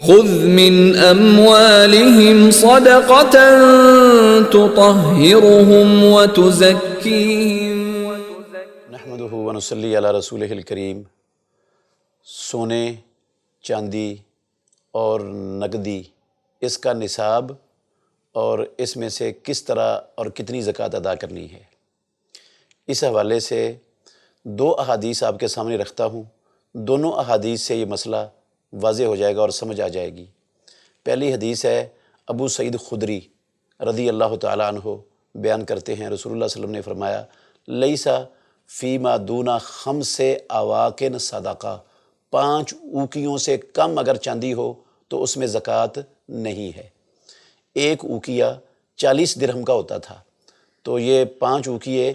خذ من اموالهم صدقة تطهرهم وتزكيهم نحمدہ ونصلی علی رسولہ الکریم۔ سونے، چاندی اور نقدی، اس کا نصاب اور اس میں سے کس طرح اور کتنی زکوٰۃ ادا کرنی ہے، اس حوالے سے دو احادیث آپ کے سامنے رکھتا ہوں۔ دونوں احادیث سے یہ مسئلہ واضح ہو جائے گا اور سمجھ آ جائے گی۔ پہلی حدیث ہے ابو سعید خدری رضی اللہ تعالیٰ عنہ بیان کرتے ہیں، رسول اللہ صلی اللہ علیہ وسلم نے فرمایا لیسا فیما دون خمس اواقن صدقہ، 5 اوقیوں سے کم اگر چاندی ہو تو اس میں زکوٰۃ نہیں ہے۔ 1 اوقیہ 40 درہم کا ہوتا تھا، تو یہ 5 اوقیے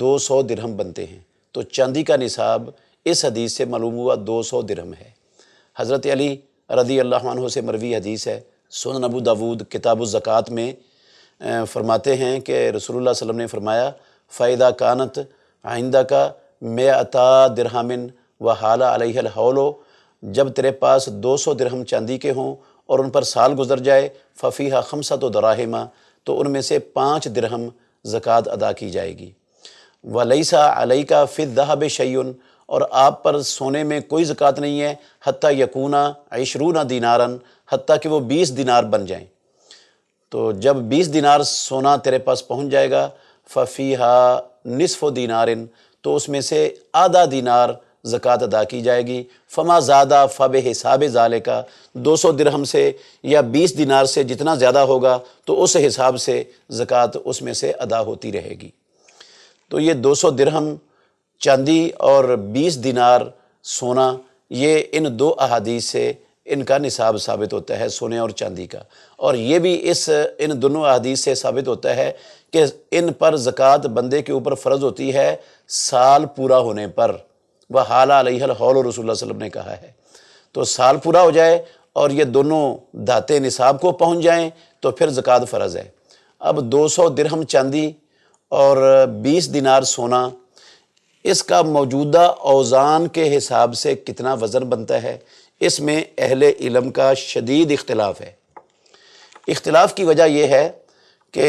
200 درہم بنتے ہیں، تو چاندی کا نصاب اس حدیث سے معلوم ہوا 200 درہم ہے۔ حضرت علی رضی اللہ عنہ سے مروی حدیث ہے، سنن ابو داود کتاب الزکوٰۃ میں فرماتے ہیں کہ رسول اللہ صلی اللہ علیہ وسلم نے فرمایا فَإِذَا كَانَتْ عِنْدَكَ مِئَةَ دِرْہَمٍ وَحَالَ عَلَيْهَا الْحَوْلُ، جب تیرے پاس 200 درہم چاندی کے ہوں اور ان پر سال گزر جائے، فَفِيهَا 5 دراہم، تو ان میں سے 5 درہم زکوٰۃ ادا کی جائے گی۔ وَلَيْسَ عَلَيْكَ فِي الذَّهَبِ شَيْءٌ، اور آپ پر سونے میں کوئی زکوٰۃ نہیں ہے، حتیٰ یکونا 20 دیناراً، حتیٰ کہ وہ 20 دینار بن جائیں۔ تو جب 20 دینار سونا تیرے پاس پہنچ جائے گا، فَفِيهَا نِصْفُ دینار، تو اس میں سے آدھا دینار زکوٰۃ ادا کی جائے گی۔ فما زادہ فبحساب ذالک، 200 درہم سے یا 20 دینار سے جتنا زیادہ ہوگا تو اس حساب سے زکوٰۃ اس میں سے ادا ہوتی رہے گی۔ تو یہ 200 درہم چاندی اور 20 دینار سونا، یہ ان 2 احادیث سے ان کا نصاب ثابت ہوتا ہے، سونے اور چاندی کا۔ اور یہ بھی ان دونوں احادیث سے ثابت ہوتا ہے کہ ان پر زکوٰۃ بندے کے اوپر فرض ہوتی ہے سال پورا ہونے پر۔ وَحَالَ عَلَيْهَا الْحَوْلُ، رسول اللہ صلی اللہ علیہ وسلم نے کہا ہے، تو سال پورا ہو جائے اور یہ دونوں دھاتے نصاب کو پہنچ جائیں تو پھر زکوٰۃ فرض ہے۔ اب 200 درہم چاندی اور 20 دینار سونا، اس کا موجودہ اوزان کے حساب سے کتنا وزن بنتا ہے، اس میں اہل علم کا شدید اختلاف ہے۔ اختلاف کی وجہ یہ ہے کہ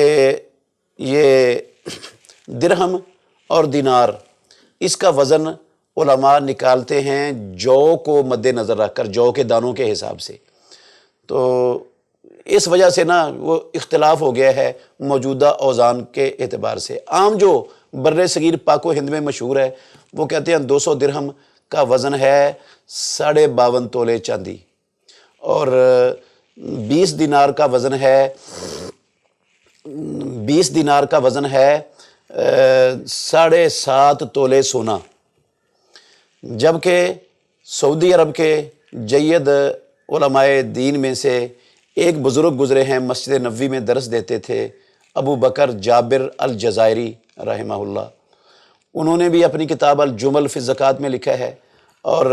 یہ درہم اور دینار، اس کا وزن علماء نکالتے ہیں جو کو مد نظر رکھ کر، جو کے دانوں کے حساب سے۔ تو اس وجہ سے نا وہ اختلاف ہو گیا ہے موجودہ اوزان کے اعتبار سے۔ عام جو بر صغیر پاک و ہند میں مشہور ہے، وہ کہتے ہیں 200 درہم کا وزن ہے 52.5 تولے چاندی، اور 20 دینار کا وزن ہے 7.5 تولے سونا۔ جبکہ سعودی عرب کے جید علماء دین میں سے ایک بزرگ گزرے ہیں، مسجد نبوی میں درس دیتے تھے، ابو بکر جابر الجزائری رحمہ اللہ۔ انہوں نے بھی اپنی کتاب الجمل فی الزکوٰۃ میں لکھا ہے، اور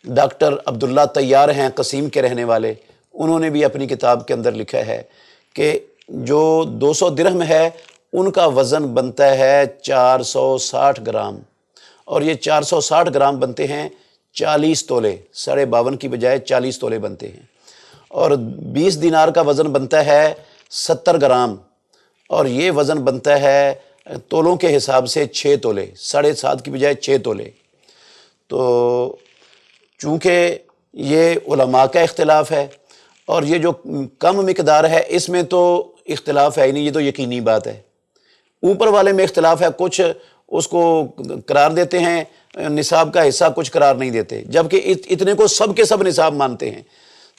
ڈاکٹر عبداللہ طیار ہیں قصیم کے رہنے والے، انہوں نے بھی اپنی کتاب کے اندر لکھا ہے کہ جو 200 درہم ہے ان کا وزن بنتا ہے 460 گرام، اور یہ 460 گرام بنتے ہیں 40 تولے، 52.5 کی بجائے 40 تولے بنتے ہیں۔ اور 20 دینار کا وزن بنتا ہے 70 گرام، اور یہ وزن بنتا ہے تولوں کے حساب سے 6 تولے، 7.5 کی بجائے 6 تولے۔ تو چونکہ یہ علماء کا اختلاف ہے، اور یہ جو کم مقدار ہے اس میں تو اختلاف ہے ہی نہیں، یہ تو یقینی بات ہے۔ اوپر والے میں اختلاف ہے، کچھ اس کو قرار دیتے ہیں نصاب کا حصہ، کچھ قرار نہیں دیتے، جبکہ اتنے کو سب کے سب نصاب مانتے ہیں۔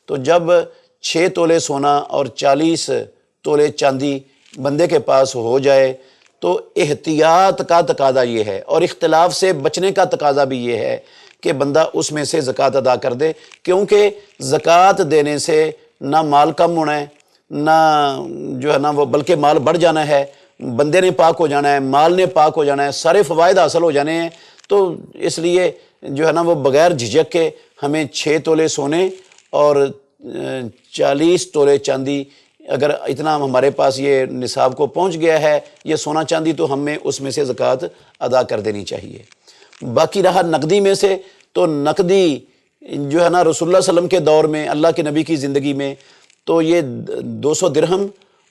تو جب 6 تولے سونا اور 40 تولے چاندی بندے کے پاس ہو جائے تو احتیاط کا تقاضا یہ ہے، اور اختلاف سے بچنے کا تقاضا بھی یہ ہے کہ بندہ اس میں سے زکوٰۃ ادا کر دے، کیونکہ زکوٰۃ دینے سے نہ مال کم ہونا ہے، نہ جو ہے نا وہ بلکہ مال بڑھ جانا ہے، بندے نے پاک ہو جانا ہے، مال نے پاک ہو جانا ہے، سارے فوائد حاصل ہو جانے ہیں۔ تو اس لیے جو ہے نا وہ بغیر جھجک کے ہمیں 6 تولے سونے اور 40 تولے چاندی، اگر اتنا ہمارے پاس یہ نصاب کو پہنچ گیا ہے یہ سونا چاندی، تو ہمیں اس میں سے زکوٰۃ ادا کر دینی چاہیے۔ باقی رہا نقدی میں سے، تو نقدی جو ہے نا رسول اللہ صلی اللہ علیہ وسلم کے دور میں، اللہ کے نبی کی زندگی میں، تو یہ 200 درہم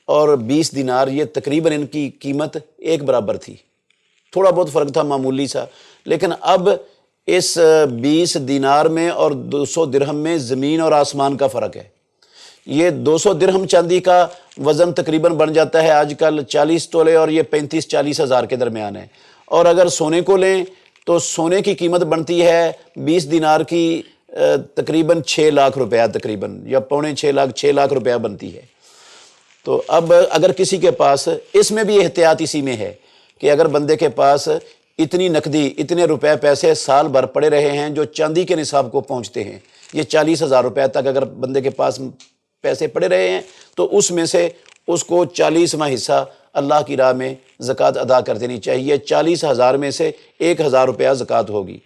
اور 20 دینار یہ تقریباً ان کی قیمت ایک برابر تھی، تھوڑا بہت فرق تھا معمولی سا، لیکن اب اس 20 دینار میں اور 200 درہم میں زمین اور آسمان کا فرق ہے۔ یہ 200 درہم چاندی کا وزن تقریباً بن جاتا ہے آج کل 40 تولے، اور یہ 35-40 ہزار کے درمیان ہے۔ اور اگر سونے کو لیں تو سونے کی قیمت بنتی ہے 20 دینار کی تقریباً 6 لاکھ روپیہ، تقریباً یا پونے 6 لاکھ روپیہ بنتی ہے۔ تو اب اگر کسی کے پاس، اس میں بھی احتیاط اسی میں ہے کہ اگر بندے کے پاس اتنی نقدی، اتنے روپے پیسے سال بھر پڑے رہے ہیں جو چاندی کے نصاب کو پہنچتے ہیں، یہ 40,000 روپے تک اگر بندے کے پاس پیسے پڑے رہے ہیں تو اس میں سے اس کو 40واں حصہ اللہ کی راہ میں زکوٰۃ ادا کر دینی چاہیے۔ 40,000 میں سے 1,000 روپیہ زکوٰۃ ہوگی۔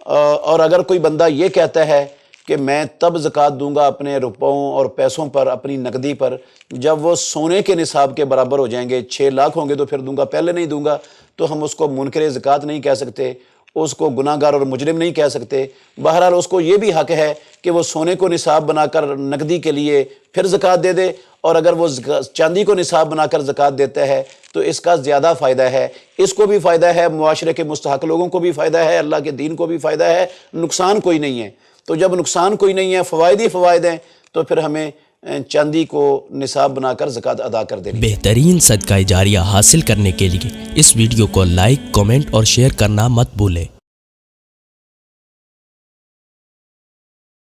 اور اگر کوئی بندہ یہ کہتا ہے کہ میں تب زکوٰۃ دوں گا اپنے روپوں اور پیسوں پر، اپنی نقدی پر، جب وہ سونے کے نصاب کے برابر ہو جائیں گے، 6 لاکھ ہوں گے تو پھر دوں گا، پہلے نہیں دوں گا، تو ہم اس کو منکر زکوٰۃ نہیں کہہ سکتے، اس کو گناہ گار اور مجرم نہیں کہہ سکتے۔ بہرحال اس کو یہ بھی حق ہے کہ وہ سونے کو نصاب بنا کر نقدی کے لیے پھر زکوٰۃ دے دے، اور اگر وہ چاندی کو نصاب بنا کر زکوٰۃ دیتا ہے تو اس کا زیادہ فائدہ ہے، اس کو بھی فائدہ ہے، معاشرے کے مستحق لوگوں کو بھی فائدہ ہے، اللہ کے دین کو بھی فائدہ ہے، نقصان کوئی نہیں ہے۔ تو جب نقصان کوئی نہیں ہے، فوائد ہی فوائد ہیں، تو پھر ہمیں چاندی کو نصاب بنا کر زکوٰۃ ادا کر دینی۔ بہترین صدقہ جاریہ حاصل کرنے کے لیے اس ویڈیو کو لائک، کمنٹ اور شیئر کرنا مت بھولیں۔